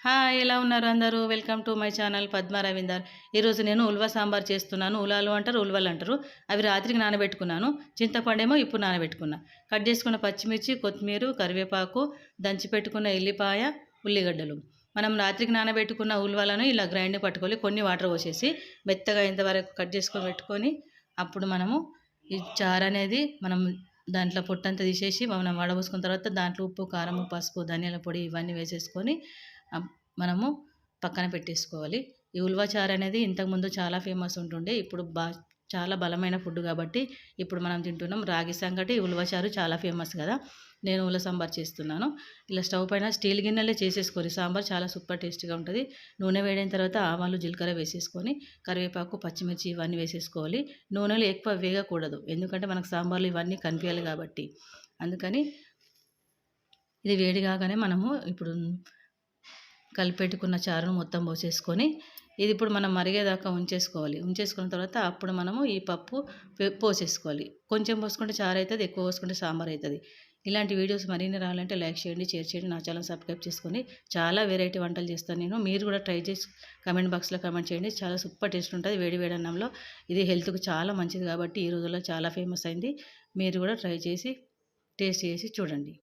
Hi! ఎలా ఉన్నారు అందరూ? Welcome to my channel Padma Ravinder. ఈరోజు నేను ఉల్వ సాంబార్ చేస్తున్నాను. ఉలాలు అంటారు, ఉల్వలంటారు. అవి రాత్రికి నానబెట్టుకున్నాను. చింతపండేమో ఇప్పుడు నానబెట్టుకున్నా. కట్ చేసుకున్న పచ్చిమిర్చి, కొత్తిమీర, కరివేపాకు, దంచి పెట్టుకున్న ఎల్లిపాయ, ఉల్లిగడ్డలు. మనం రాత్రికి నానబెట్టుకున్న ఉల్వలను ఇలా గ్రైండ్ పట్టుకొని కొన్ని వాటర్ పోసేసి మెత్తగా ఇంతవరకు కట్ చేసుకొని పెట్టుకొని అప్పుడు మనము ఈ చారు అనేది మనం దాంట్లో పొట్టంతా తీసేసి మనం వడబోసుకున్న తర్వాత దాంట్లో ఉప్పు, కారం, పసుపు, ధనియాల పొడి ఇవన్నీ వేసేసుకొని మనము పక్కన పెట్టేసుకోవాలి. ఈ ఉల్వ చారు అనేది ఇంతకుముందు చాలా ఫేమస్ ఉంటుండే. ఇప్పుడు చాలా బలమైన ఫుడ్ కాబట్టి ఇప్పుడు మనం తింటున్నాం. రాగి సంగటి, ఉల్వ చారు చాలా ఫేమస్ కదా. నేను ఉల్వ సాంబార్ చేస్తున్నాను. ఇలా స్టవ్ పైన స్టీల్ గిన్నెలే చేసేసుకొని సాంబార్ చాలా సూపర్ టేస్టీగా ఉంటుంది. నూనె వేడైన తర్వాత ఆవాలు, జీలకర్ర వేసేసుకొని కరివేపాకు, పచ్చిమిర్చి ఇవన్నీ వేసేసుకోవాలి. నూనెలు ఎక్కువ వేగకూడదు, ఎందుకంటే మనకు సాంబార్లు ఇవన్నీ కనిపించాలి కాబట్టి. అందుకని ఇది వేడి కాగానే మనము ఇప్పుడు కలిపెట్టుకున్న చారును మొత్తం పోసేసుకొని ఇది ఇప్పుడు మనం మరిగేదాకా ఉంచేసుకోవాలి. ఉంచేసుకున్న తర్వాత అప్పుడు మనము ఈ పప్పు పోసేసుకోవాలి. కొంచెం పోసుకుంటే చారు అవుతుంది, ఎక్కువ పోసుకుంటే సాంబార్ అవుతుంది. ఇలాంటి వీడియోస్ మరిన్ని రావాలంటే లైక్ చేయండి, షేర్ చేయండి, నా ఛానల్ సబ్స్క్రైబ్ చేసుకోండి. చాలా వెరైటీ వంటలు చేస్తాను నేను. మీరు కూడా ట్రై చేసి కమెంట్ బాక్స్లో కమెంట్ చేయండి. చాలా సూపర్ టేస్ట్ ఉంటుంది వేడి వేడి అన్నంలో. ఇది హెల్త్కి చాలా మంచిది కాబట్టి ఈ రోజుల్లో చాలా ఫేమస్ అయింది. మీరు కూడా ట్రై చేసి టేస్ట్ చేసి చూడండి.